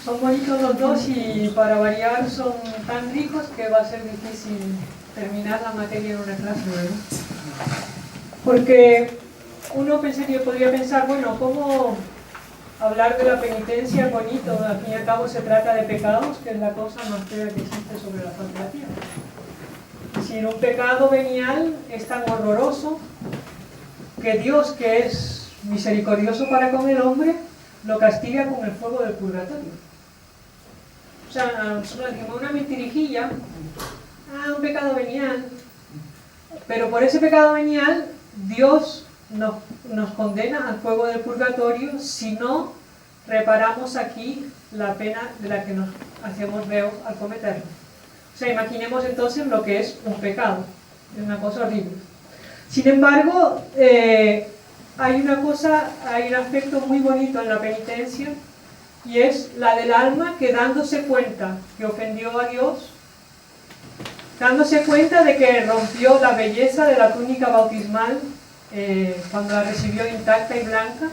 Son bonitos los dos y para variar son tan ricos que va a ser difícil terminar la materia en una clase, ¿verdad? Porque uno podría pensar, bueno, ¿cómo hablar de la penitencia bonito? Al fin y al cabo se trata de pecados, que es la cosa más fea que existe sobre la faz de la tierra. Es decir, un pecado venial es tan horroroso que Dios, que es misericordioso para con el hombre, lo castiga con el fuego del purgatorio. O sea, nosotros decimos una mentirijilla, un pecado venial, pero por ese pecado venial Dios nos condena al fuego del purgatorio si no reparamos aquí la pena de la que nos hacemos reos al cometerlo. O sea, imaginemos entonces lo que es un pecado, es una cosa horrible. Sin embargo, hay un aspecto muy bonito en la penitencia, y es la del alma que, dándose cuenta que ofendió a Dios, dándose cuenta de que rompió la belleza de la túnica bautismal cuando la recibió intacta y blanca,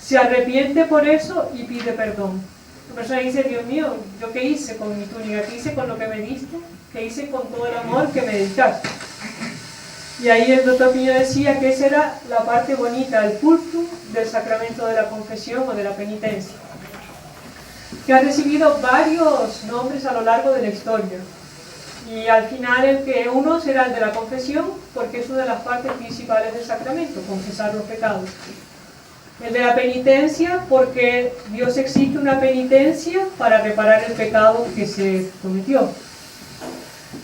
se arrepiente por eso y pide perdón. La persona dice: Dios mío, ¿yo qué hice con mi túnica? ¿Qué hice con lo que me diste? ¿Qué hice con todo el amor que me dedicaste? Y ahí el doctor Piño decía que esa era la parte bonita, el pulcrum del sacramento de la confesión o de la penitencia, que ha recibido varios nombres a lo largo de la historia. Y al final uno será el de la confesión, porque es una de las partes principales del sacramento, confesar los pecados. El de la penitencia, porque Dios exige una penitencia para reparar el pecado que se cometió.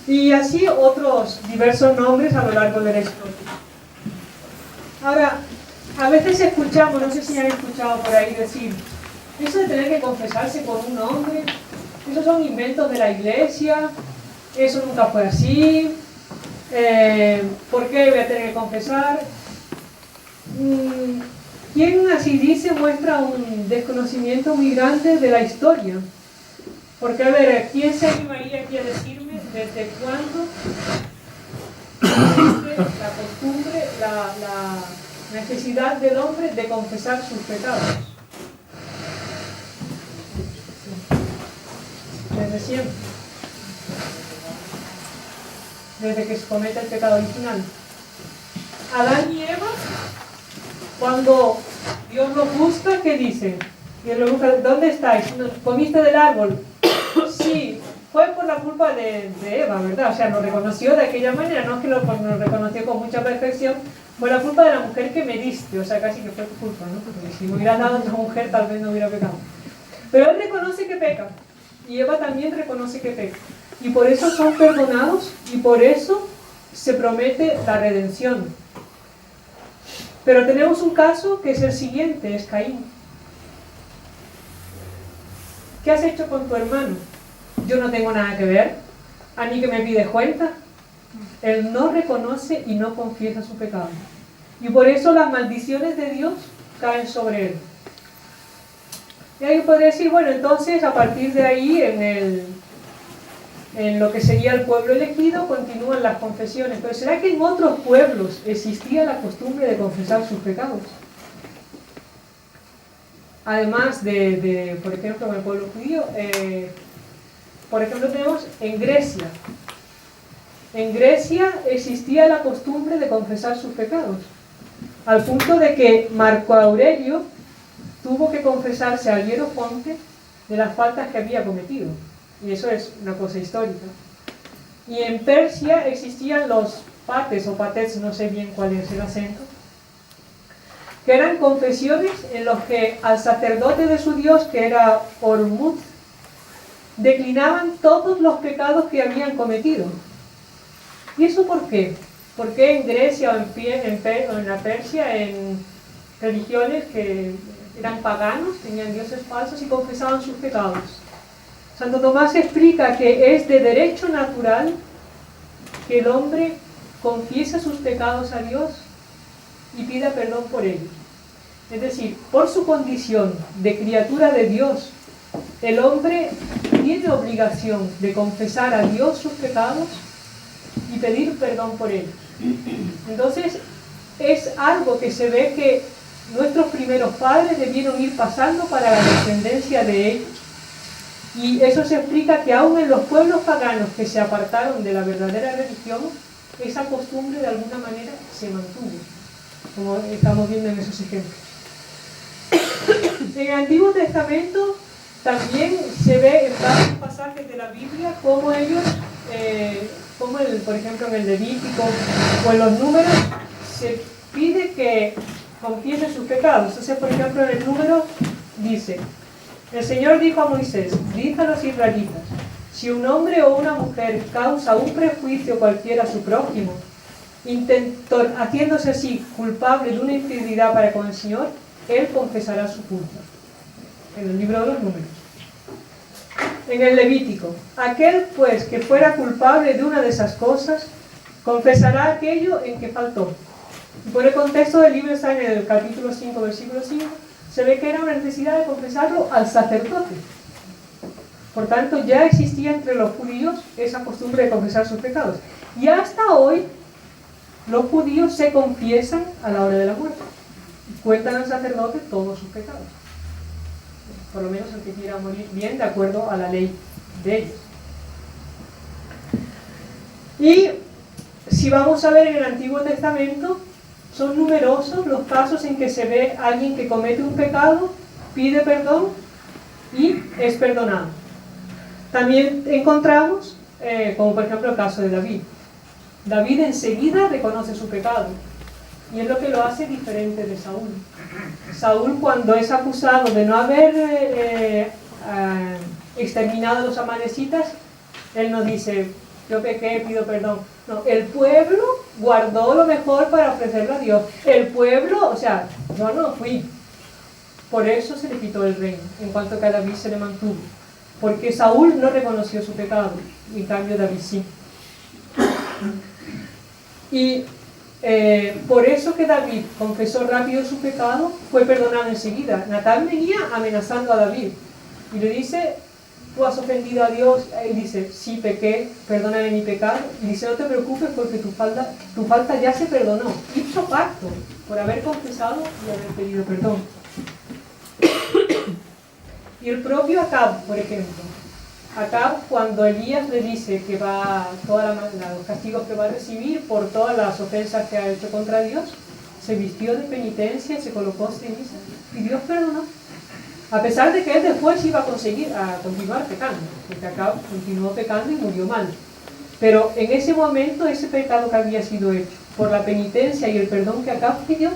Y así otros diversos nombres a lo largo de la historia. Ahora, a veces escuchamos, no sé si han escuchado por ahí decir, eso de tener que confesarse con un hombre, esos son inventos de la iglesia, eso nunca fue así, ¿por qué voy a tener que confesar? Quien así dice muestra un desconocimiento muy grande de la historia. Porque, a ver, ¿quién se animaría aquí a decirme desde cuándo existe la costumbre, la necesidad del hombre de confesar sus pecados? Desde siempre. Desde que se comete el pecado original. Adán y Eva, cuando Dios los busca, ¿qué dicen? Dios los busca: ¿dónde estáis? ¿Comiste del árbol? Sí, fue por la culpa de Eva, ¿verdad? O sea, lo reconoció de aquella manera, no es que lo reconoció con mucha perfección, fue la culpa de la mujer que me diste, o sea, casi que fue tu culpa, ¿no? Porque si me hubieras dado a otra mujer, tal vez no hubiera pecado. Pero él reconoce que peca, y Eva también reconoce que peca, y por eso son perdonados, y por eso se promete la redención. Pero tenemos un caso que es el siguiente, es Caín. ¿Qué has hecho con tu hermano? Yo no tengo nada que ver. ¿A mí que me pides cuenta? Él no reconoce y no confiesa su pecado. Y por eso las maldiciones de Dios caen sobre él. Y ahí podría decir, bueno, entonces a partir de ahí, en lo que sería el pueblo elegido, continúan las confesiones. Pero ¿será que en otros pueblos existía la costumbre de confesar sus pecados? Además por ejemplo, en el pueblo judío, por ejemplo, tenemos en Grecia. En Grecia existía la costumbre de confesar sus pecados, al punto de que Marco Aurelio tuvo que confesarse al Hierofonte de las faltas que había cometido. Y eso es una cosa histórica. Y en Persia existían los pates o patets, no sé bien cuál es el acento, que eran confesiones en los que al sacerdote de su dios, que era Ormuzd, declinaban todos los pecados que habían cometido. ¿Y eso por qué? ¿Por qué en Grecia o en la Persia, en religiones que eran paganos, tenían dioses falsos y confesaban sus pecados? Santo Tomás explica que es de derecho natural que el hombre confiese sus pecados a Dios y pida perdón por ellos. Es decir, por su condición de criatura de Dios, el hombre tiene obligación de confesar a Dios sus pecados y pedir perdón por ellos. Entonces, es algo que se ve que nuestros primeros padres debieron ir pasando para la descendencia de ellos. Y eso se explica que aún en los pueblos paganos que se apartaron de la verdadera religión, esa costumbre de alguna manera se mantuvo, como estamos viendo en esos ejemplos. En el Antiguo Testamento también se ve en varios pasajes de la Biblia cómo ellos, por ejemplo en el Levítico o en los Números, se pide que confiesen sus pecados. Entonces, por ejemplo, en el Número dice: el Señor dijo a Moisés, dice a los israelitas, si un hombre o una mujer causa un prejuicio cualquiera a su prójimo, haciéndose así culpable de una infidelidad para con el Señor, él confesará su culpa. En el libro de los Números. En el Levítico, aquel pues que fuera culpable de una de esas cosas, confesará aquello en que faltó. Y por el contexto del libro está en el capítulo 5, versículo 5, se ve que era una necesidad de confesarlo al sacerdote. Por tanto, ya existía entre los judíos esa costumbre de confesar sus pecados. Y hasta hoy, los judíos se confiesan a la hora de la muerte. Cuentan al sacerdote todos sus pecados. Por lo menos el que quiera morir bien de acuerdo a la ley de ellos. Y si vamos a ver en el Antiguo Testamento, son numerosos los casos en que se ve a alguien que comete un pecado, pide perdón y es perdonado. También encontramos, como por ejemplo el caso de David. David enseguida reconoce su pecado. Y es lo que lo hace diferente de Saúl. Saúl, cuando es acusado de no haber exterminado a los amalecitas, él no dice, yo pequé, pido perdón. No, el pueblo guardó lo mejor para ofrecerlo a Dios. El pueblo, o sea, yo no fui. Por eso se le quitó el reino, en cuanto que a David se le mantuvo. Porque Saúl no reconoció su pecado, y en cambio David sí. Y por eso que David confesó rápido su pecado, fue perdonado enseguida. Natán venía amenazando a David y le dice, tú has ofendido a Dios. Él dice, sí pequé, perdóname mi pecado. Y dice, no te preocupes porque tu falta ya se perdonó. Hizo pacto por haber confesado y haber pedido perdón. Y el propio Acab, por ejemplo, Acab, cuando Elías le dice que va todos los castigos que va a recibir por todas las ofensas que ha hecho contra Dios, se vistió de penitencia, se colocó ceniza y Dios perdonó. A pesar de que él después iba a continuar pecando, porque Acab continuó pecando y murió mal. Pero en ese momento, ese pecado que había sido hecho por la penitencia y el perdón que Acab pidió,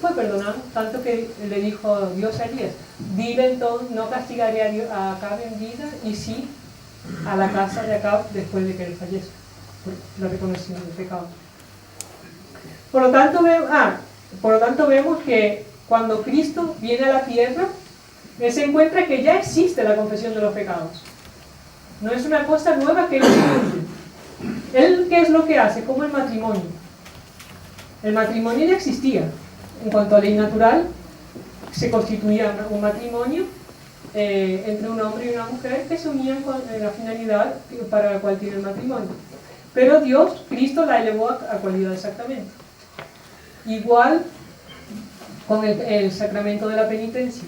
fue perdonado. Tanto que le dijo Dios a Elías, dile entonces, no castigaré a Acab en vida, y sí a la casa de Acab después de que él fallezca, por la reconoción del pecado. Por lo tanto vemos que cuando Cristo viene a la tierra, él se encuentra que ya existe la confesión de los pecados. No es una cosa nueva que él incluye. Él, ¿qué es lo que hace? Como el matrimonio. El matrimonio ya existía. En cuanto a ley natural, se constituía un matrimonio entre un hombre y una mujer que se unían con la finalidad para la cual tiene el matrimonio. Pero Dios, Cristo, la elevó a cualidad de sacramento. Igual con el sacramento de la penitencia.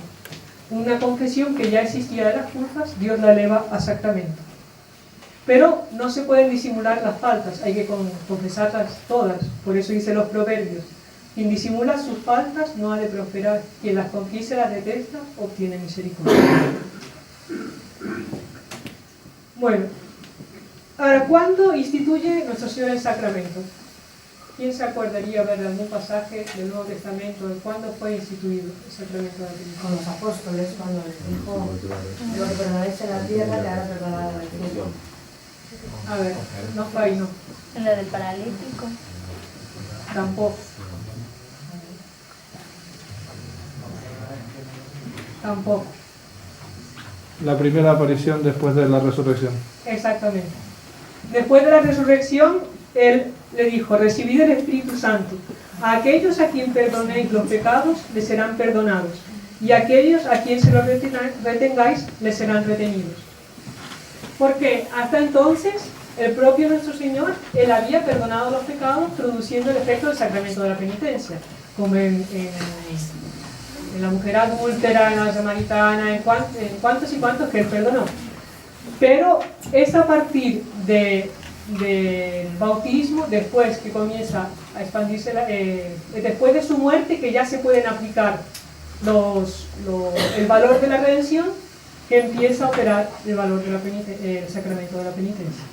Una confesión que ya existía de las culpas, Dios la eleva a sacramento. Pero no se pueden disimular las faltas, hay que confesarlas todas. Por eso dice los proverbios, quien disimula sus faltas no ha de prosperar, quien las confiesa y las detesta obtiene misericordia. Bueno, ahora, ¿cuándo instituye Nuestro Señor el sacramento? ¿Quién se acordaría ver algún pasaje del Nuevo Testamento de cuándo fue instituido el sacramento de la penitencia? Con los apóstoles, cuando les dijo, lo que permanece en la tierra, te hará perdonar en el cielo. A ver, no fue ahí, no. En la del paralítico. Tampoco. Tampoco. La primera aparición después de la resurrección. Exactamente. Después de la resurrección, Él le dijo, recibid el Espíritu Santo. A aquellos a quien perdonéis los pecados, les serán perdonados, y a aquellos a quien se los retengáis, les serán retenidos. Porque hasta entonces, el propio nuestro Señor, Él había perdonado los pecados, produciendo el efecto del sacramento de la penitencia, como en la mujer adúltera, en la samaritana, en cuantos y cuantos que Él perdonó. Pero es a partir del bautismo, después que comienza a expandirse, después de su muerte, que ya se pueden aplicar el valor de la redención, que empieza a operar el valor de el sacramento de la penitencia.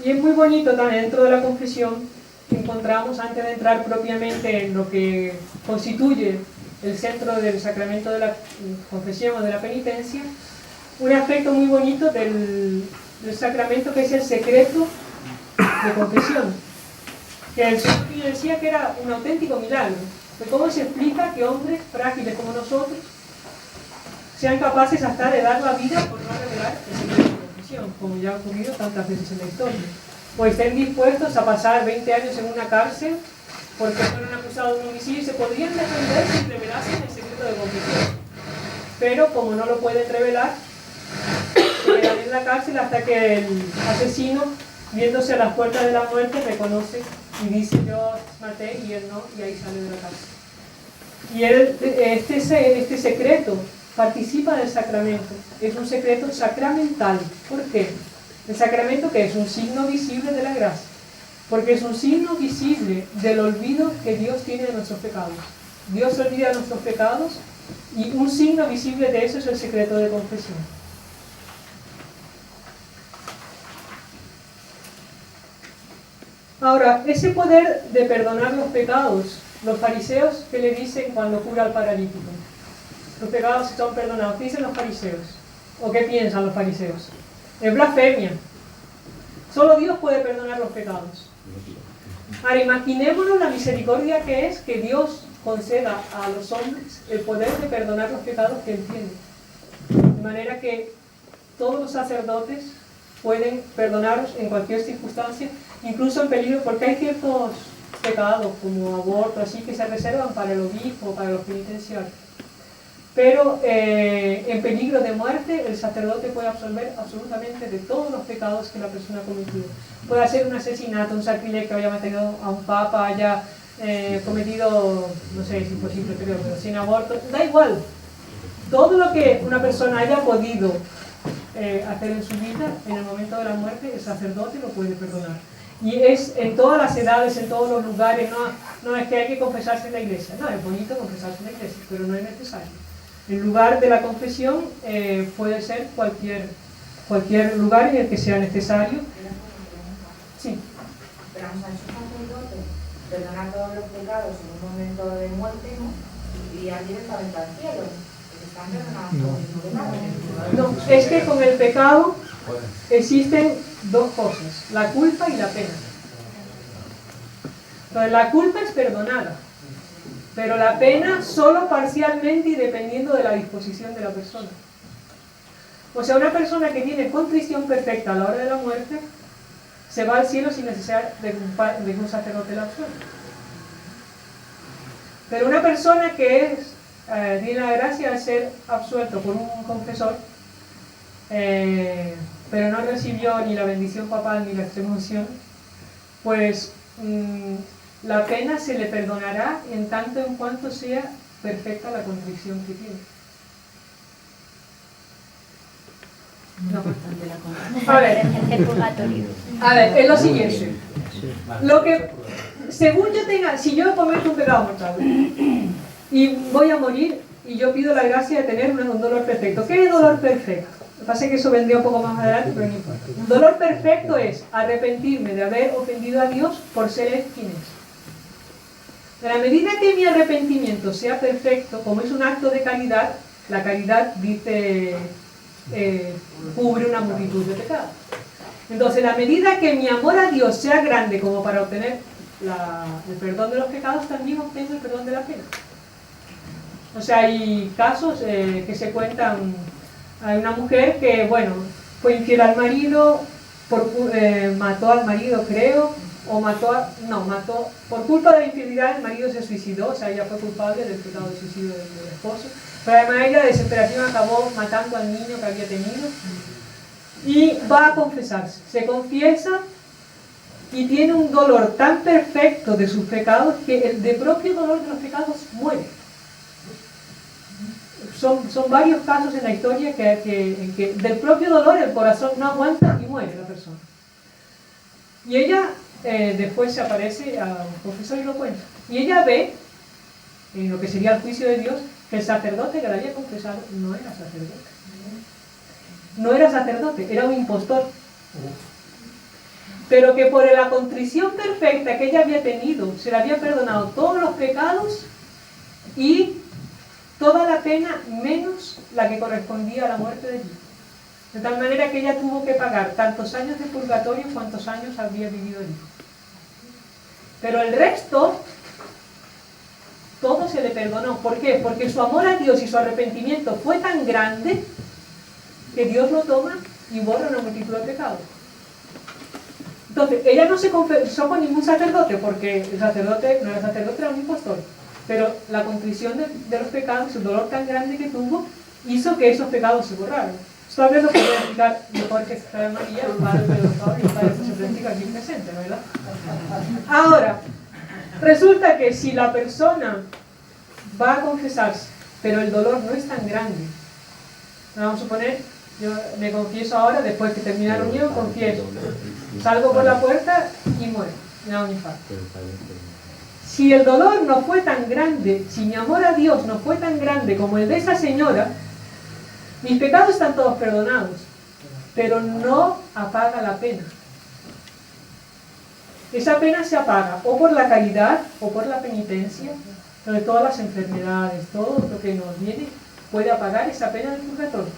Y es muy bonito también dentro de la confesión, encontramos, antes de entrar propiamente en lo que constituye el centro del sacramento de la confesión o de la penitencia, un aspecto muy bonito del sacramento, que es el secreto de confesión, que el Señor decía que era un auténtico milagro. De cómo se explica que hombres frágiles como nosotros sean capaces hasta de dar la vida por no revelar el secreto de confesión, como ya ha ocurrido tantas veces en la historia, o estén dispuestos a pasar 20 años en una cárcel porque fueron acusados de un homicidio y se podrían defender si revelasen el secreto de confesión, pero como no lo pueden revelar, se quedan en la cárcel hasta que el asesino, viéndose a las puertas de la muerte, reconoce y dice: yo maté, y él no, y ahí sale de la cárcel. Y este secreto participa del sacramento, es un secreto sacramental. ¿Por qué? El sacramento, que es un signo visible de la gracia, porque es un signo visible del olvido que Dios tiene de nuestros pecados. Dios olvida nuestros pecados, y un signo visible de eso es el secreto de confesión. Ahora, ese poder de perdonar los pecados, los fariseos, ¿qué le dicen cuando cura al paralítico? Los pecados son perdonados. ¿Qué dicen los fariseos? ¿O qué piensan los fariseos? Es blasfemia. Solo Dios puede perdonar los pecados. Ahora, imaginémonos la misericordia que es que Dios conceda a los hombres el poder de perdonar los pecados que Él tiene. De manera que todos los sacerdotes pueden perdonarlos en cualquier circunstancia, incluso en peligro, porque hay ciertos pecados como aborto, así, que se reservan para el obispo, para los penitenciarios. Pero en peligro de muerte, el sacerdote puede absolver absolutamente de todos los pecados que la persona ha cometido. Puede hacer un asesinato, un sacrilegio, haya matado a un papa, haya cometido, no sé, es imposible, creo, pero sin aborto, da igual. Todo lo que una persona haya podido hacer en su vida, en el momento de la muerte, el sacerdote lo puede perdonar. Y es en todas las edades, en todos los lugares. No es que hay que confesarse en la iglesia. No, es bonito confesarse en la iglesia, pero no es necesario. El lugar de la confesión puede ser cualquier lugar en el que sea necesario. Sí. Pero vamos a esos sacerdotes perdonar todos los pecados en un momento de muerte, ¿no? Y ir directamente al cielo. No, es que con el pecado existen dos cosas: la culpa y la pena. Entonces, la culpa es perdonada, pero la pena solo parcialmente y dependiendo de la disposición de la persona. O sea, una persona que tiene contrición perfecta a la hora de la muerte se va al cielo sin necesidad de que un sacerdote la absuelva. Pero una persona que tiene la gracia de ser absuelto por un confesor, pero no recibió ni la bendición papal ni la extremaunción, pues la pena se le perdonará en tanto en cuanto sea perfecta la contrición que tiene. No. A ver, es lo siguiente. Lo que, según yo tenga, si yo cometo un pecado mortal y voy a morir, y yo pido la gracia de tener un dolor perfecto. ¿Qué es dolor perfecto? Me pasa que eso vendría un poco más adelante, pero no importa. Un dolor perfecto es arrepentirme de haber ofendido a Dios por ser Él quien es. En la medida que mi arrepentimiento sea perfecto, como es un acto de caridad, la caridad dice cubre una multitud de pecados. Entonces, en la medida que mi amor a Dios sea grande como para obtener el perdón de los pecados, también obtengo el perdón de la pena. O sea, hay casos que se cuentan. Hay una mujer que, bueno, fue infiel al marido, mató al marido, creo, o mató, por culpa de la infidelidad el marido se suicidó, o sea, ella fue culpable del pecado de suicidio del esposo, pero además ella de desesperación acabó matando al niño que había tenido, y va a confesarse, se confiesa y tiene un dolor tan perfecto de sus pecados que el de propio dolor de los pecados muere. Son varios casos en la historia en que del propio dolor el corazón no aguanta y muere la persona. Y ella después se aparece a un confesor y lo cuenta. Y ella ve, en lo que sería el juicio de Dios, que el sacerdote que la había confesado no era sacerdote. No era sacerdote, era un impostor. Pero que por la contrición perfecta que ella había tenido, se le había perdonado todos los pecados y toda la pena menos la que correspondía a la muerte de Dios. De tal manera que ella tuvo que pagar tantos años de purgatorio cuantos años había vivido allí. Pero el resto, todo se le perdonó. ¿Por qué? Porque su amor a Dios y su arrepentimiento fue tan grande que Dios lo toma y borra una multitud de pecados. Entonces, ella no se confesó con ningún sacerdote, porque el sacerdote no era sacerdote, era un impostor. Pero la contrición de los pecados, el dolor tan grande que tuvo, hizo que esos pecados se borraran. Esto a ver lo puede explicar mejor que Santa María, el Padre Pedro Pablo y el Padre José Francisco aquí presente, ¿verdad? Ahora, resulta que si la persona va a confesarse, pero el dolor no es tan grande, vamos a suponer, yo me confieso ahora, después que termine la reunión, confieso, salgo por la puerta y muero, me da un infarto. Si el dolor no fue tan grande, si mi amor a Dios no fue tan grande como el de esa señora, mis pecados están todos perdonados, pero no apaga la pena. Esa pena se apaga o por la caridad o por la penitencia, donde todas las enfermedades, todo lo que nos viene puede apagar esa pena del purgatorio.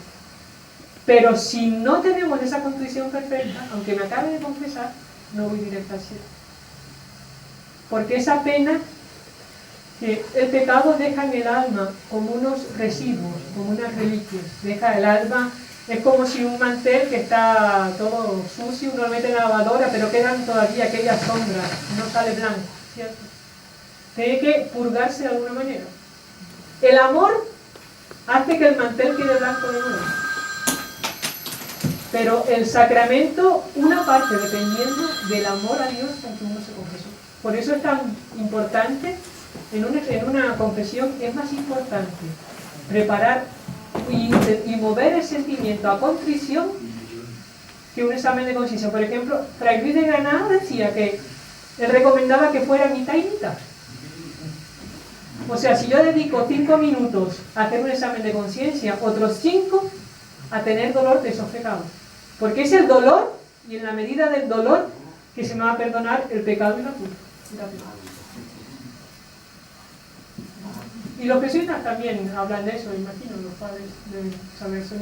Pero si no tenemos esa contrición perfecta, aunque me acabe de confesar, no voy directo al cielo. Porque esa pena que el pecado deja en el alma como unos residuos, como unas reliquias. Deja el alma, es como si un mantel que está todo sucio, uno lo mete en la lavadora, pero quedan todavía aquellas sombras, no sale blanco, ¿cierto? Tiene que purgarse de alguna manera. El amor hace que el mantel quede blanco de nuevo. Pero el sacramento, una parte dependiendo del amor a Dios con que uno se confesó. Por eso es tan importante, en una confesión es más importante preparar y mover el sentimiento a contrición que un examen de conciencia. Por ejemplo, Fray Luis de Granada decía que él recomendaba que fuera mitad y mitad. O sea, si yo dedico 5 minutos a hacer un examen de conciencia, otros 5 a tener dolor de esos pecados. Porque es el dolor, y en la medida del dolor, que se me va a perdonar el pecado y la culpa. Y los jesuitas también hablan de eso, imagino, los padres deben saber eso.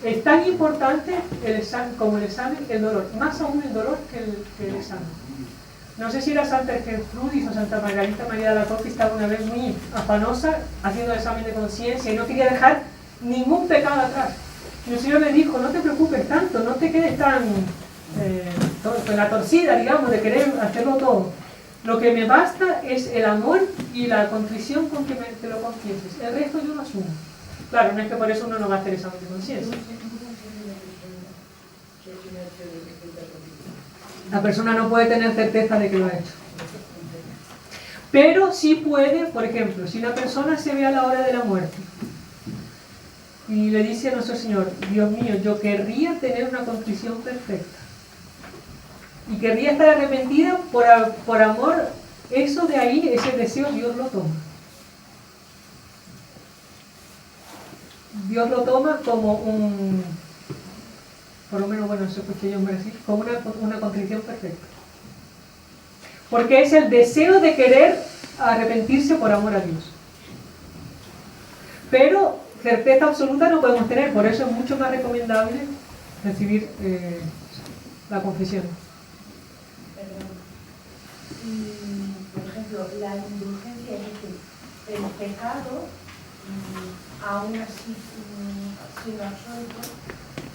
Es tan importante el examen, como el examen, el dolor. Más aún el dolor que el examen. No sé si era Santa Gertrudis o Santa Margarita María de la Costa, estaba una vez muy afanosa haciendo el examen de conciencia y no quería dejar ningún pecado atrás. Y el Señor le dijo, no te preocupes tanto, no te quedes tan con la torcida, digamos, de querer hacerlo todo. Lo que me basta es el amor y la contrición con que te lo confieses. El resto yo lo asumo. Claro, no es que por eso uno no va a hacer examen de conciencia. La persona no puede tener certeza de que lo ha hecho. Pero sí puede, por ejemplo, si una persona se ve a la hora de la muerte y le dice a nuestro Señor, Dios mío, yo querría tener una contrición perfecta y querría estar arrepentida por amor, eso de ahí, ese deseo, Dios lo toma. Dios lo toma como un, por lo menos, bueno, eso escuché yo en Brasil, como una contrición perfecta. Porque es el deseo de querer arrepentirse por amor a Dios. Pero certeza absoluta no podemos tener, por eso es mucho más recomendable recibir la confesión. Por ejemplo, la indulgencia, es decir, el pecado, aún así siendo absuelto,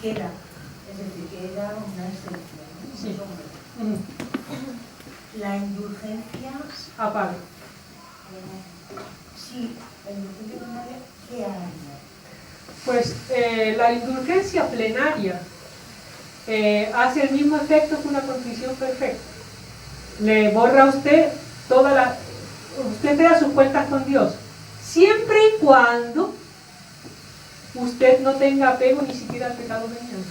queda, es decir, queda una excepción. Sí. La indulgencia, Apague. sí, la indulgencia plenaria, ¿qué haría? Pues la indulgencia plenaria hace el mismo efecto que una contrición perfecta. Le borra a usted usted crea sus cuentas con Dios, siempre y cuando usted no tenga apego ni siquiera al pecado venial.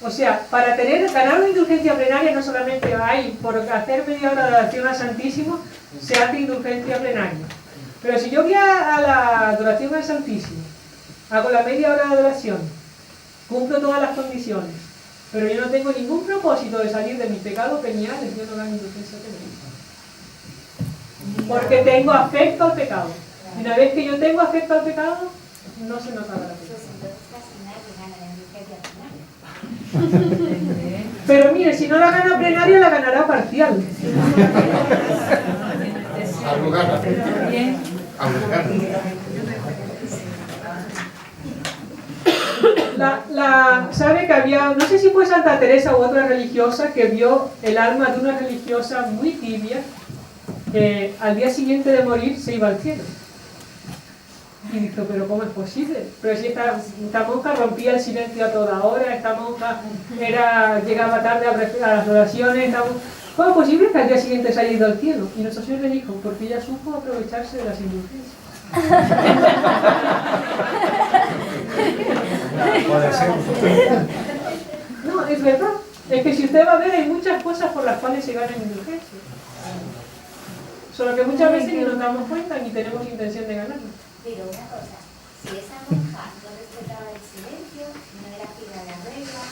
O sea, para ganar una indulgencia plenaria no solamente hay, por hacer media hora de oración al Santísimo, se hace indulgencia plenaria. Pero si yo voy a la adoración al Santísimo, hago la media hora de adoración, cumplo todas las condiciones, pero yo no tengo ningún propósito de salir de mis pecados veniales, yo no gano indulgencia plenaria. Porque tengo afecto al pecado. Y una vez que yo tengo afecto al pecado, no se nota la pecado. Pero mire, si no la gana plenaria, la ganará parcial. Sabe que había, no sé si fue Santa Teresa u otra religiosa, que vio el alma de una religiosa muy tibia, que al día siguiente de morir se iba al cielo. Y dijo, pero ¿cómo es posible? Pero si esta monja rompía el silencio a toda hora, esta monja llegaba tarde a las oraciones, ¿cómo es posible que al día siguiente se haya ido al cielo? Y nuestro Señor le dijo, porque ella supo aprovecharse de las indulgencias. No, es verdad. Es que si usted va a ver, hay muchas cosas por las cuales se ganan indulgencias. Solo que muchas veces ni nos damos cuenta ni tenemos intención de ganarlo. Pero una cosa, si esa monja no respetaba el silencio, no era fiel a la regla,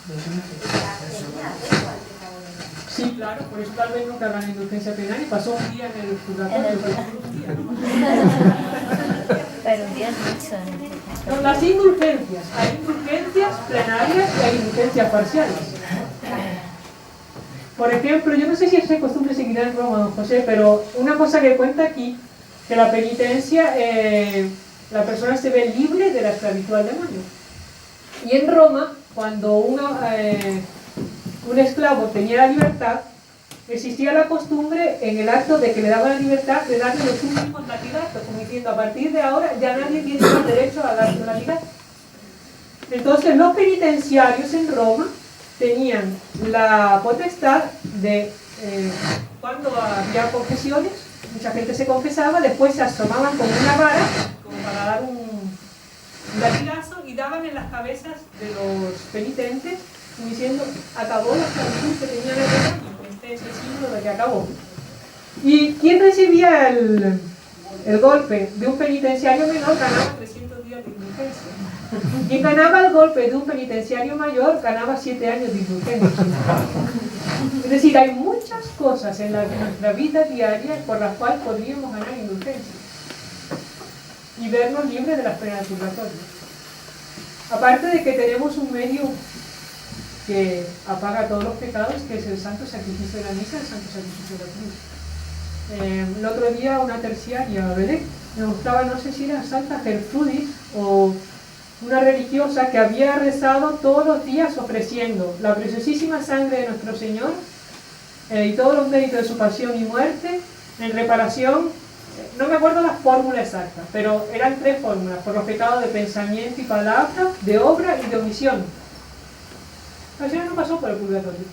tenía apego al pecado venial. Sí, claro, por eso tal vez nunca gana indulgencia plenaria y pasó un día en el purgatorio. Pero un día es mucho. No, las indulgencias, hay indulgencias plenarias y hay indulgencias parciales. Por ejemplo, yo no sé si es costumbre seguir en Roma, don José, pero una cosa que cuenta aquí, que la penitencia, la persona se ve libre de la esclavitud al demonio. Y en Roma, cuando un esclavo tenía la libertad, existía la costumbre en el acto de que le daban la libertad de darle los últimos latigazos, como diciendo, a partir de ahora ya nadie tiene el derecho a darle un latigazo. Entonces los penitenciarios en Roma tenían la potestad de, cuando había confesiones, mucha gente se confesaba, después se asomaban con una vara, como para dar un latigazo, y daban en las cabezas de los penitentes, como diciendo, acabó la esclavitud que tenían en el demonio. Este es el signo de que acabó. ¿Y quién recibía el golpe de un penitenciario menor? Ganaba 300 días de indulgencia. Quien ganaba el golpe de un penitenciario mayor ganaba 7 años de indulgencia. Es decir, hay muchas cosas en nuestra vida diaria por las cuales podríamos ganar indulgencia y vernos libres de las penas del purgatorio. Aparte de que tenemos un medio que apaga todos los pecados, que es el santo sacrificio de la misa, el santo sacrificio de la cruz. El otro día una terciaria, ¿verdad? Me gustaba, no sé si era Santa Gertrudis o una religiosa que había rezado todos los días ofreciendo la preciosísima sangre de nuestro Señor y todos los méritos de su pasión y muerte en reparación, no me acuerdo la fórmula exacta, pero eran 3 fórmulas, por los pecados de pensamiento y palabra, de obra y de omisión. La señora no pasó por el purgatorio.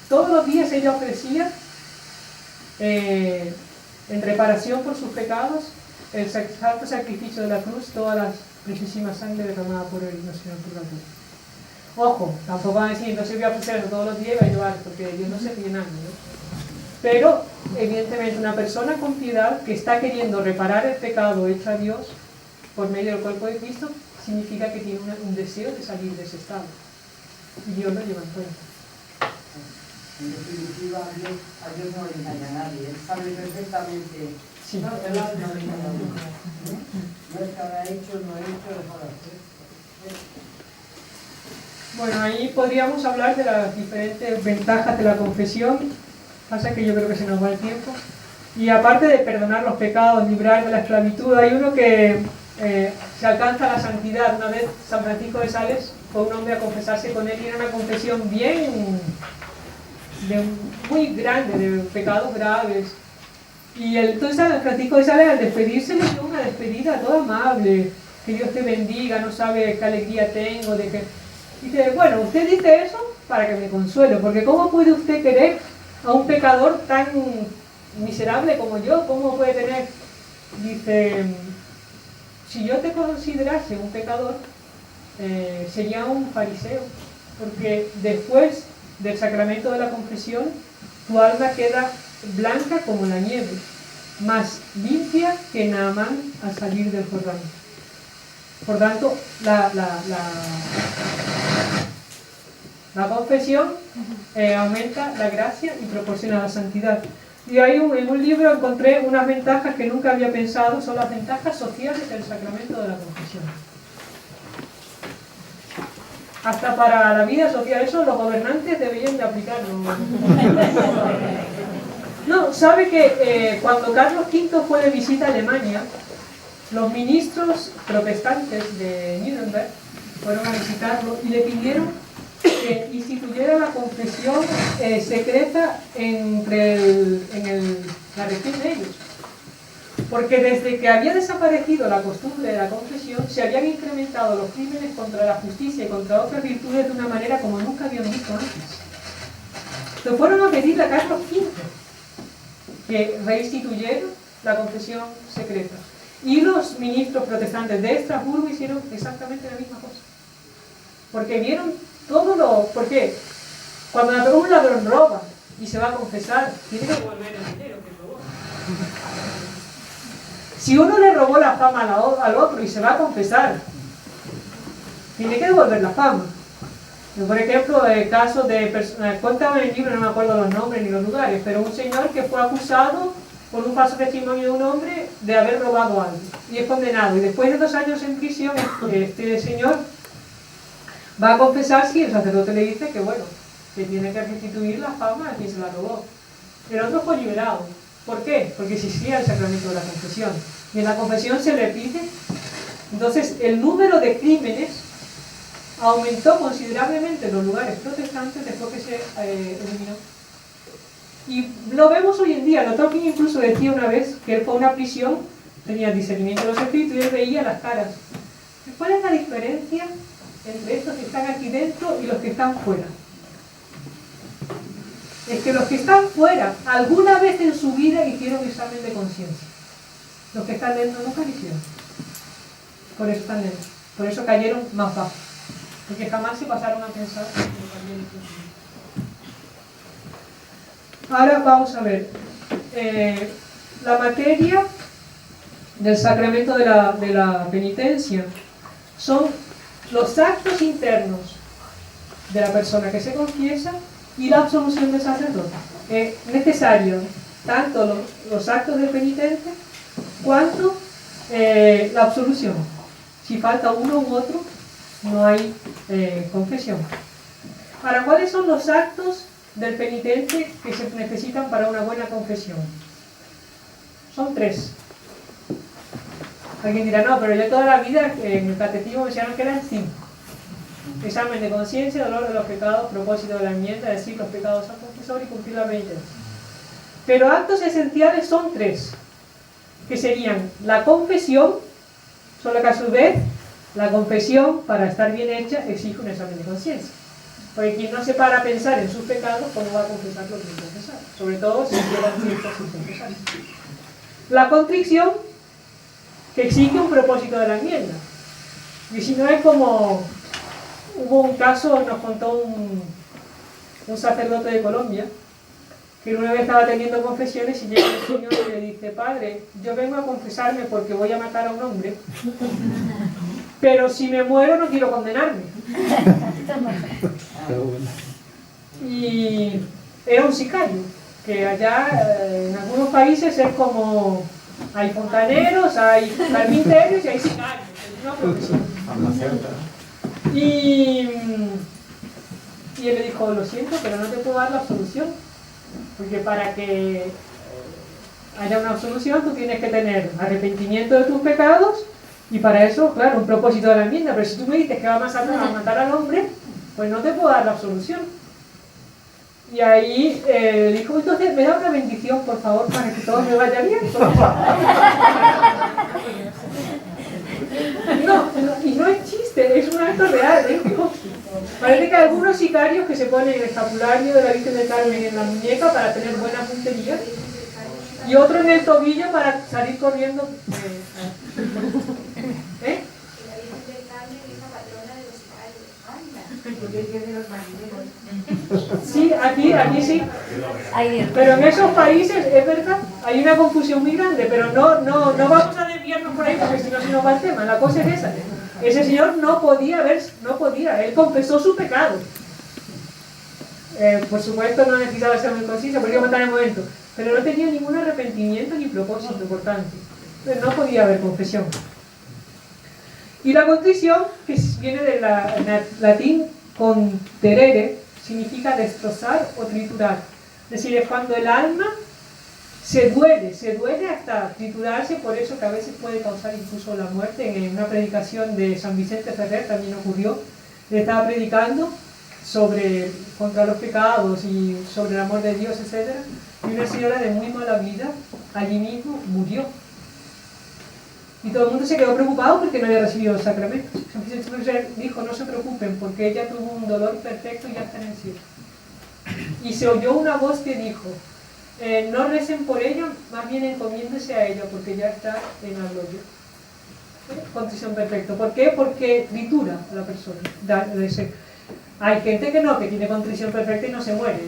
Todos los días ella ofrecía en reparación por sus pecados el santo sacrificio de la cruz, toda la preciosísima sangre derramada por él, no sea el purgatorio. Ojo, tampoco van a decir, entonces voy a ofrecer eso todos los días y voy a llevar, porque Dios no se ríe nada, ¿no? Pero, evidentemente, una persona con piedad que está queriendo reparar el pecado hecho a Dios por medio del cuerpo de Cristo, significa que tiene un deseo de salir de ese estado. Y Dios lo lleva en cuenta. En definitiva, a Dios no le engaña a nadie, Él sabe perfectamente. Sí. No, Él no le engaña a nadie. No es que habrá hecho, no ha hecho, dejó de hacer. Bueno, ahí podríamos hablar de las diferentes ventajas de la confesión. Pasa que yo creo que se nos va el tiempo. Y aparte de perdonar los pecados, librar de la esclavitud, hay uno que se alcanza la santidad. Una vez San Francisco de Sales fue un hombre a confesarse con él y era una confesión muy grande, de pecados graves. Y entonces Francisco de Sales, al despedirse, le dio una despedida toda amable, que Dios te bendiga, no sabe qué alegría tengo, de que... Dice, bueno, usted dice eso para que me consuelo, porque ¿cómo puede usted querer a un pecador tan miserable como yo? ¿Cómo puede tener? Dice, si yo te considerase un pecador, sería un fariseo, porque después del sacramento de la confesión, tu alma queda blanca como la nieve, más limpia que Naamán al salir del Jordán. Por tanto, la confesión aumenta la gracia y proporciona la santidad. Y ahí en un libro encontré unas ventajas que nunca había pensado, son las ventajas sociales del sacramento de la confesión. Hasta para la vida social, eso los gobernantes deberían de aplicarlo. No, sabe que cuando Carlos V fue de visita a Alemania, los ministros protestantes de Nuremberg fueron a visitarlo y le pidieron que instituyera la confesión secreta en la región de ellos. Porque desde que había desaparecido la costumbre de la confesión, se habían incrementado los crímenes contra la justicia y contra otras virtudes de una manera como nunca habían visto antes. Se fueron a pedirle a Carlos V que reinstituyera la confesión secreta. Y los ministros protestantes de Estrasburgo hicieron exactamente la misma cosa. Porque vieron todo lo... ¿Por qué? Cuando un ladrón roba y se va a confesar, tiene que devolver el dinero que robó. Si uno le robó la fama al otro y se va a confesar, tiene que devolver la fama. Por ejemplo, el caso de... Cuéntame en el libro, no me acuerdo los nombres ni los lugares, pero un señor que fue acusado por un falso testimonio de un hombre de haber robado algo y es condenado. Y después de 2 años en prisión, este señor va a confesarse y el sacerdote le dice que bueno, que tiene que restituir la fama a quien se la robó. El otro fue liberado. ¿Por qué? Porque existía el sacramento de la confesión. Y en la confesión se le pide. Entonces, el número de crímenes aumentó considerablemente en los lugares protestantes después que se eliminó. Y lo vemos hoy en día. El Tolkien incluso decía una vez que él fue a una prisión, tenía discernimiento de los espíritus y él veía las caras. ¿Cuál es la diferencia entre estos que están aquí dentro y los que están fuera? Es que los que están fuera alguna vez en su vida hicieron examen de conciencia. Los que están dentro nunca lo hicieron. Por eso están dentro. Por eso cayeron más bajo. Porque jamás se pasaron a pensar que también hicieron. Ahora vamos a ver. La materia del sacramento de la penitencia son los actos internos de la persona que se confiesa y la absolución del sacerdote. Es necesario tanto los actos del penitente cuanto la absolución. Si falta uno u otro, no hay confesión. Ahora, ¿cuáles son los actos del penitente que se necesitan para una buena confesión? Son 3. Alguien dirá, no, pero yo toda la vida en el catecismo me enseñaron que eran 5. Examen de conciencia, dolor de los pecados, propósito de la enmienda, decir los pecados al confesor y cumplir la penitencia. Pero actos esenciales son 3, que serían la confesión, solo que a su vez la confesión, para estar bien hecha, exige un examen de conciencia. Porque quien no se para a pensar en sus pecados, ¿cómo va a confesar lo que tiene que confesar? Sobre todo si quedan ciertos sin confesar. La contrición, que exige un propósito de la enmienda. Y si no es como... Hubo un caso, nos contó un sacerdote de Colombia, que una vez estaba teniendo confesiones y llega el señor y le dice, padre, yo vengo a confesarme porque voy a matar a un hombre, pero si me muero no quiero condenarme. Y era un sicario, que allá en algunos países es como, hay fontaneros, hay carpinteros y hay sicarios, es una profesión. Y él le dijo, lo siento, pero no te puedo dar la absolución, porque para que haya una absolución tú tienes que tener arrepentimiento de tus pecados Y para eso, claro, un propósito de la enmienda, pero si tú me dices que vas a matar al hombre, pues no te puedo dar la absolución. Y ahí dijo, entonces me da una bendición, por favor, para que todo me vaya bien. Y no es chiste, es un acto real, ¿eh? Parece que hay algunos sicarios que se ponen el escapulario de la Virgen del Carmen en la muñeca para tener buena puntería y otro en el tobillo para salir corriendo. ¿Eh? La Virgen del Carmen es la patrona de los sicarios. Anda. Porque tiene los marineros. Sí, aquí sí. Ay, Dios. Pero en esos países, es verdad, hay una confusión muy grande, pero no vamos a desviarnos por ahí porque si no se nos va el tema. La cosa es esa. Ese señor no podía, él confesó su pecado. Por supuesto no necesitaba ser muy conciso, porque iba a matar en el momento, pero no tenía ningún arrepentimiento ni propósito, por tanto. Entonces no podía haber confesión. Y la contrición, que viene del latín conterere, significa destrozar o triturar. Es decir, es cuando el alma se duele hasta triturarse, por eso que a veces puede causar incluso la muerte. En una predicación de San Vicente Ferrer también ocurrió, le estaba predicando contra los pecados y sobre el amor de Dios, etc. Y una señora de muy mala vida, allí mismo murió. Y todo el mundo se quedó preocupado porque no había recibido los sacramentos. San Vicente Ferrer dijo, no se preocupen, porque ella tuvo un dolor perfecto y ya está en el cielo. Y se oyó una voz que dijo, no recen por ella, más bien encomiéndese a ella, porque ya está en la gloria. Contrición perfecta. ¿Por qué? Porque tritura a la persona. Hay gente que no, que tiene contrición perfecta y no se muere.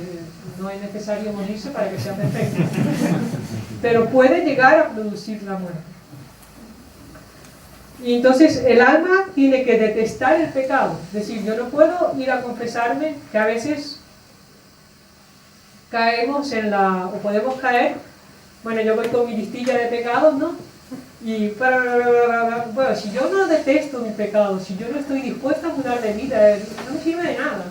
No es necesario morirse para que sea perfecta. Pero puede llegar a producir la muerte. Y entonces el alma tiene que detestar el pecado. Es decir, yo no puedo ir a confesarme, que a veces caemos o podemos caer, bueno, yo voy con mi listilla de pecados, ¿no? Y bueno, si yo no detesto mi pecado, si yo no estoy dispuesta a mudar de vida, no me sirve de nada.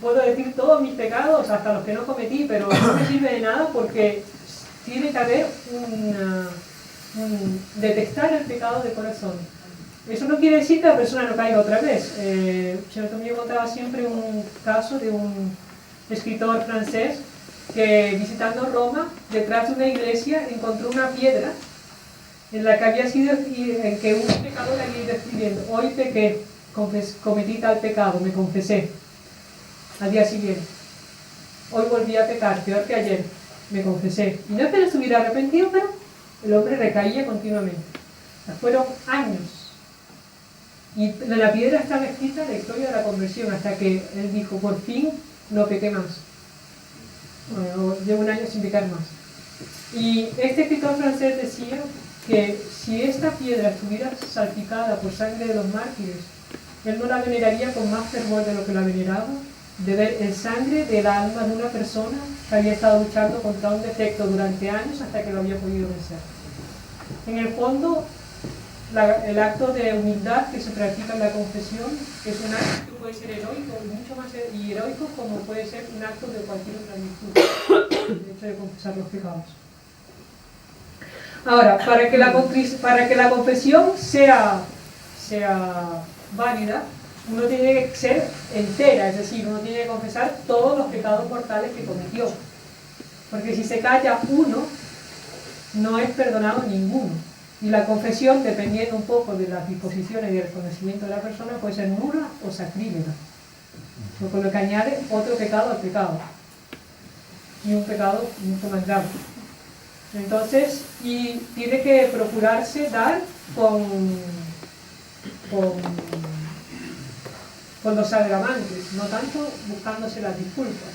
Puedo decir todos mis pecados, hasta los que no cometí, pero no me sirve de nada porque tiene que haber detestar el pecado de corazón. Eso no quiere decir que la persona no caiga otra vez. Señor Tomillo contaba siempre un caso de un escritor francés que visitando Roma, detrás de una iglesia, encontró una piedra en la que había sido, en que un pecador había ido escribiendo, hoy pequé, cometí tal pecado, me confesé. Al día siguiente, hoy volví a pecar, peor que ayer, me confesé. Y no es que no estuviera arrepentido, pero el hombre recaía continuamente. Fueron años. Y en la piedra estaba escrita la historia de la conversión, hasta que él dijo, por fin no pequé más. Bueno, llevo un año sin pecar más. Y este escritor francés decía que si esta piedra estuviera salpicada por sangre de los mártires, él no la veneraría con más fervor de lo que la veneraba, de ver el sangre del alma de una persona que había estado luchando contra un defecto durante años hasta que lo había podido vencer. En el fondo, el acto de humildad que se practica en la confesión es un acto que puede ser heroico, mucho más heroico como puede ser un acto de cualquier otra virtud, el hecho de confesar los pecados. Ahora, para que la confesión sea válida, uno tiene que ser entera, es decir, uno tiene que confesar todos los pecados mortales que cometió. Porque si se calla uno, no es perdonado ninguno. Y la confesión, dependiendo un poco de las disposiciones y del conocimiento de la persona, puede ser nula o sacrílega. Con lo que añade otro pecado al pecado. Y un pecado mucho más grave. Entonces, y tiene que procurarse dar con los agravantes, no tanto buscándose las disculpas.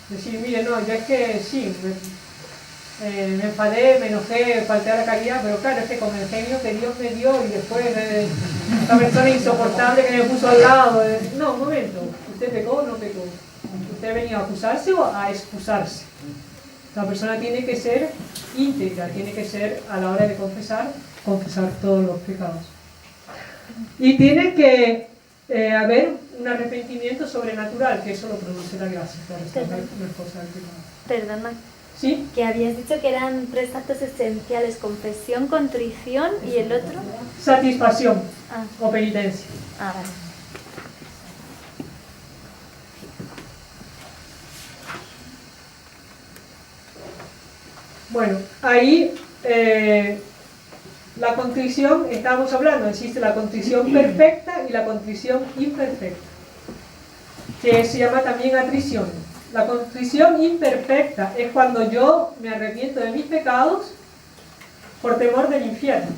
Decir, mire, no, yo es que sí, me enfadé, me enojé, falté a la caridad, pero claro, es que con el genio que Dios me dio y después esta persona insoportable que me puso al lado, no, un momento, ¿usted pecó o no pecó? ¿Usted ha venido a acusarse o a excusarse? La persona tiene que ser íntegra, tiene que ser, a la hora de confesar todos los pecados. Y tiene que haber un arrepentimiento sobrenatural, que eso lo produce la gracia, claro, no es cosa del pecado. Perdona, ¿Sí? Que habías dicho que eran 3 actos esenciales: confesión, contrición y el otro. Satisfacción Ah, o penitencia. vale. Bueno, ahí la contrición, estamos hablando, existe la contrición perfecta y la contrición imperfecta, que se llama también atrición. La contrición imperfecta es cuando yo me arrepiento de mis pecados por temor del infierno.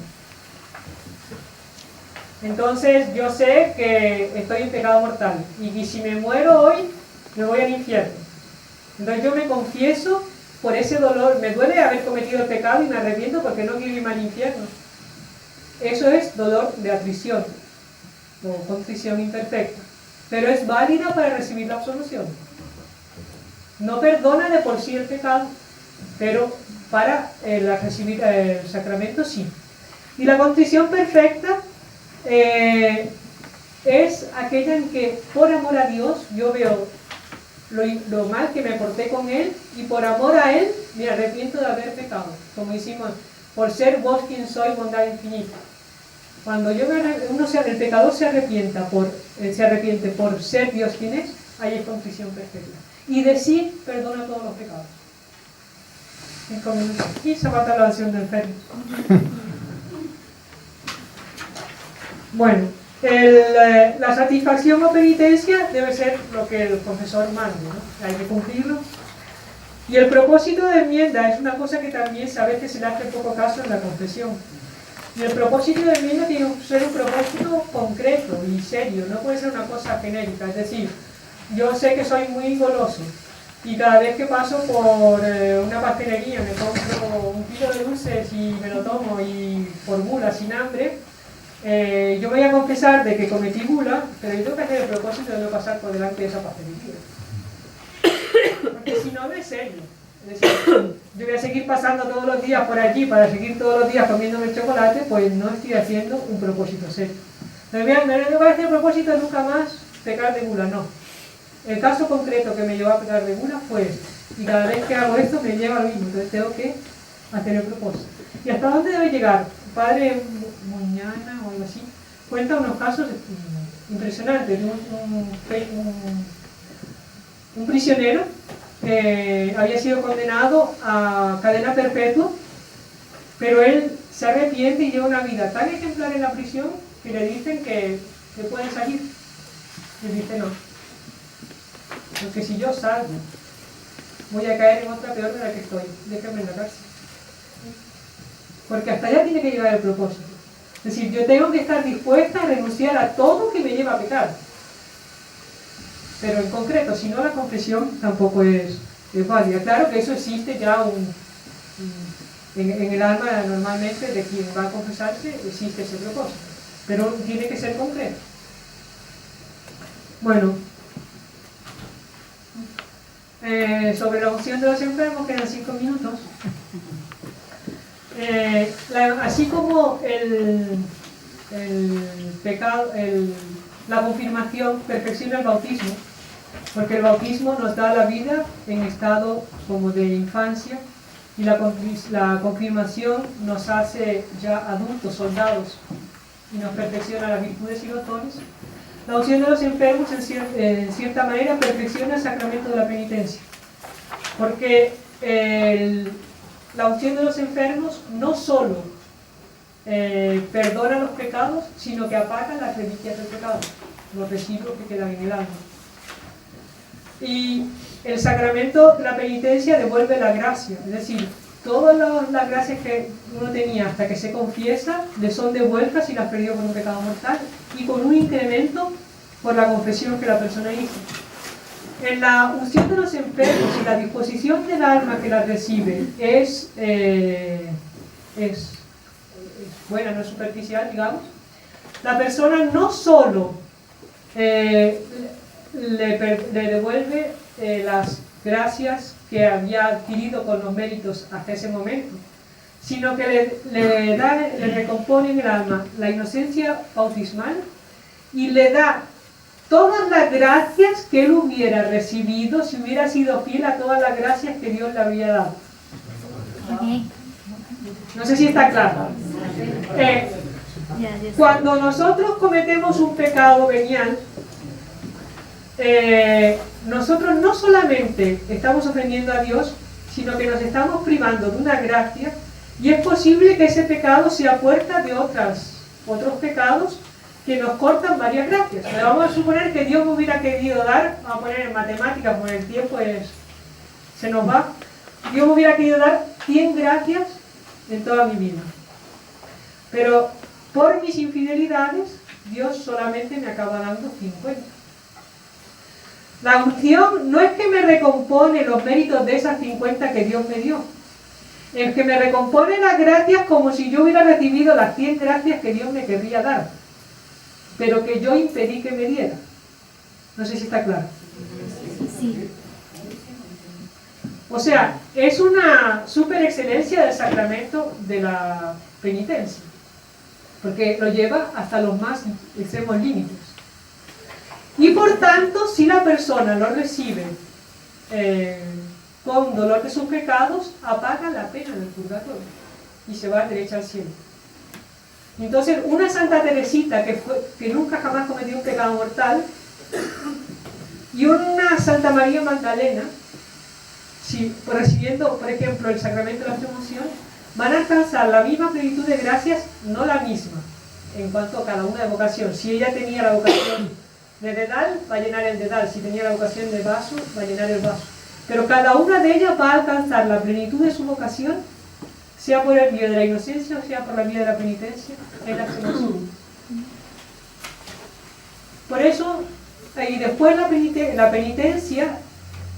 Entonces yo sé que estoy en pecado mortal y que si me muero hoy me voy al infierno. Entonces yo me confieso por ese dolor, me duele haber cometido el pecado y me arrepiento porque no quiero irme al infierno. Eso es dolor de atrición o contrición imperfecta, pero es válida para recibir la absolución. No perdona de por sí el pecado, pero para recibir el sacramento sí. Y la contrición perfecta es aquella en que por amor a Dios yo veo lo mal que me porté con Él y por amor a Él me arrepiento de haber pecado, como hicimos, por ser vos quien soy, bondad infinita. Cuando el pecador se arrepiente por ser Dios quien es, ahí es contrición perfecta. Y de sí perdona todos los pecados. 5 minutos. Y se mata la oración del enfermo. Bueno, la satisfacción o penitencia debe ser lo que el confesor mande, ¿no? Hay que cumplirlo. Y el propósito de enmienda es una cosa que también a veces se le hace poco caso en la confesión. Y el propósito de enmienda tiene que ser un propósito concreto y serio, no puede ser una cosa genérica. Es decir, yo sé que soy muy goloso y cada vez que paso por una pastelería me compro un kilo de dulces y me lo tomo y por gula, sin hambre, yo voy a confesar de que cometí gula, pero yo tengo que hacer el propósito de no pasar por delante de esa pastelería. Porque si no, no es serio. Es decir, yo voy a seguir pasando todos los días por allí para seguir todos los días comiéndome el chocolate, pues no estoy haciendo un propósito serio. No voy a hacer el propósito de nunca más pecar de gula, no. El caso concreto que me llevó a pecar de gula fue esto. Y cada vez que hago esto me lleva a lo mismo, entonces tengo que hacer el propósito. ¿Y hasta dónde debe llegar? Padre Muñana o algo así cuenta unos casos impresionantes de un prisionero que había sido condenado a cadena perpetua, pero él se arrepiente y lleva una vida tan ejemplar en la prisión que le dicen que puede salir. Y él dice no, porque si yo salgo voy a caer en otra peor de la que estoy, déjenme en la cárcel. Porque hasta allá tiene que llegar el propósito. Es decir, yo tengo que estar dispuesta a renunciar a todo que me lleva a pecar. Pero en concreto, si no, la confesión tampoco es válida. Claro que eso existe ya en el alma normalmente de quien va a confesarse, existe ese propósito. Pero tiene que ser concreto. Bueno, sobre la unción de los enfermos quedan 5 minutos. Así como el pecado, la confirmación perfecciona el bautismo, porque el bautismo nos da la vida en estado como de infancia y la confirmación nos hace ya adultos, soldados, y nos perfecciona las virtudes y los dones. La unción de los enfermos en cierta manera perfecciona el sacramento de la penitencia, porque la unción de los enfermos no solo perdona los pecados, sino que apaga las reliquias del pecado, los residuos que quedan en el alma. Y el sacramento de la penitencia devuelve la gracia, es decir, todas las gracias que uno tenía hasta que se confiesa le son devueltas y las perdió con un pecado mortal y con un incremento por la confesión que la persona hizo. En la unción de los enfermos y la disposición del alma que la recibe es buena, no es superficial, digamos, la persona no solo le devuelve las gracias que había adquirido con los méritos hasta ese momento, sino que le recompone en el alma la inocencia bautismal y le da todas las gracias que él hubiera recibido si hubiera sido fiel a todas las gracias que Dios le había dado. No sé si está claro. Cuando nosotros cometemos un pecado venial, nosotros no solamente estamos ofendiendo a Dios, sino que nos estamos privando de una gracia, y es posible que ese pecado sea puerta de otros pecados que nos cortan varias gracias. Pero vamos a suponer que Dios me hubiera querido dar, vamos a poner en matemáticas, porque el tiempo se nos va, Dios me hubiera querido dar 100 gracias en toda mi vida. Pero por mis infidelidades, Dios solamente me acaba dando 50. La unción no es que me recompone los méritos de esas 50 que Dios me dio. Es que me recompone las gracias como si yo hubiera recibido las 100 gracias que Dios me querría dar, pero que yo impedí que me diera. No sé si está claro. Sí. O sea, es una super excelencia del sacramento de la penitencia, porque lo lleva hasta los más extremos límites. Y por tanto, si la persona lo recibe con dolor de sus pecados, apaga la pena del purgatorio y se va derecha al cielo. Entonces, una Santa Teresita que nunca jamás cometió un pecado mortal, y una Santa María Magdalena, si recibiendo, por ejemplo, el sacramento de la extremaunción, van a alcanzar la misma plenitud de gracias, no la misma, en cuanto a cada una de vocación. Si ella tenía la vocación de dedal, va a llenar el dedal. Si tenía la vocación de vaso, va a llenar el vaso. Pero cada una de ellas va a alcanzar la plenitud de su vocación, sea por el vía de la inocencia o sea por la vía de la penitencia, en la extremaunción. Por eso, y después la penitencia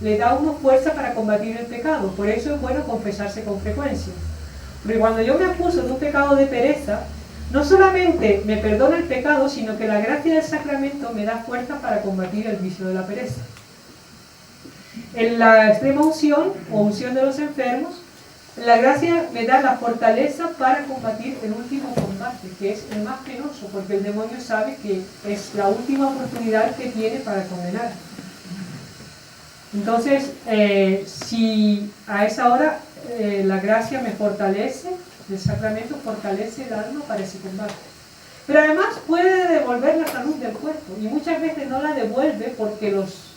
le da a uno fuerza para combatir el pecado. Por eso es bueno confesarse con frecuencia. Porque cuando yo me acuso de un pecado de pereza, no solamente me perdona el pecado, sino que la gracia del sacramento me da fuerza para combatir el vicio de la pereza. En la extrema unción, o unción de los enfermos, la gracia me da la fortaleza para combatir el último combate, que es el más penoso, porque el demonio sabe que es la última oportunidad que tiene para condenar. Entonces, si a esa hora la gracia me fortalece, el sacramento fortalece el alma para ese combate. Pero además puede devolver la salud del cuerpo, y muchas veces no la devuelve porque los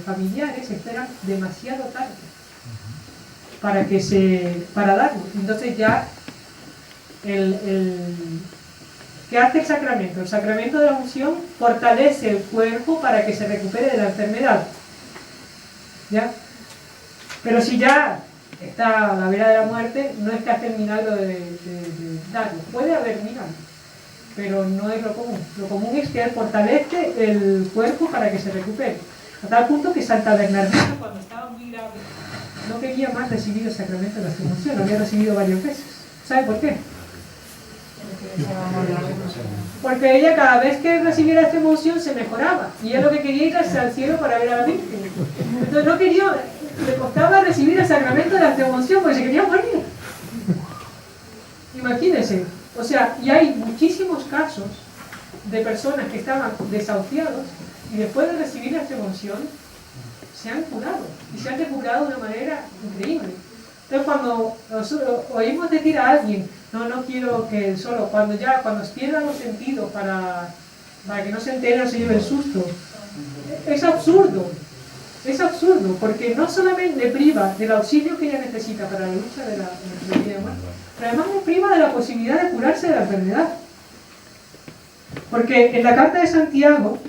familiares esperan demasiado tarde para darlo. Entonces ya ¿qué hace el sacramento? El sacramento de la unción fortalece el cuerpo para que se recupere de la enfermedad. ¿Ya? Pero si ya está a la vera de la muerte, no es que hace el milagro de darlo. Puede haber milagro, pero no es lo común. Lo común es que él fortalece el cuerpo para que se recupere. A tal punto que Santa Bernardita, cuando estaba muy grave, no quería más recibir el sacramento de la extremaunción, lo había recibido varias veces. ¿Sabe por qué? Porque ella cada vez que recibía la extremaunción se mejoraba, y ella lo que quería era irse al cielo para ver a la Virgen. Entonces no quería, le costaba recibir el sacramento de la extremaunción porque se quería morir. Imagínense. O sea, y hay muchísimos casos de personas que estaban desahuciados y después de recibir la extremaunción se han curado, y se han recuperado de una manera increíble. Entonces cuando nosotros oímos decir a alguien, no quiero que solo, cuando pierdan los sentidos para que no se entere o se lleve el susto, es absurdo, porque no solamente le priva del auxilio que ella necesita para la lucha de la vida y muerte, pero además le priva de la posibilidad de curarse de la enfermedad. Porque en la carta de Santiago,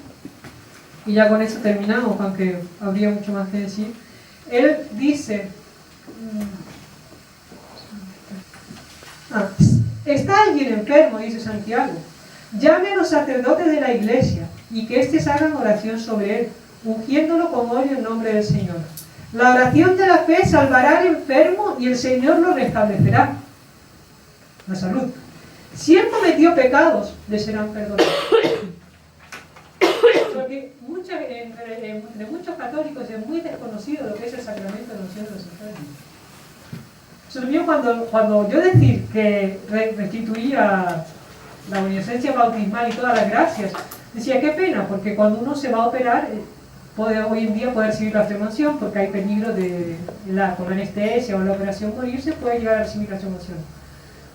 y ya con eso terminamos, aunque habría mucho más que decir, él dice, ¿está alguien enfermo?, dice Santiago, llame a los sacerdotes de la iglesia y que éstes hagan oración sobre él, ungiéndolo con óleo en nombre del Señor. La oración de la fe salvará al enfermo y el Señor lo restablecerá. La salud. Si él cometió pecados, le serán perdonados. Porque de muchos católicos es muy desconocido lo que es el sacramento de la unción de los enfermos. Cuando yo decir que restituía la inocencia bautismal y todas las gracias, decía, qué pena, porque cuando uno se va a operar, puede hoy en día poder recibir la extremaunción porque hay peligro de con anestesia o la operación morirse, puede llegar a recibir la extremaunción.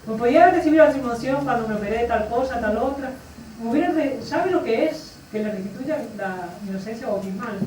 Me podía recibir la extremaunción cuando me operé tal cosa, tal otra. ¿Sabe lo que es que le restituya la inocencia bautismal?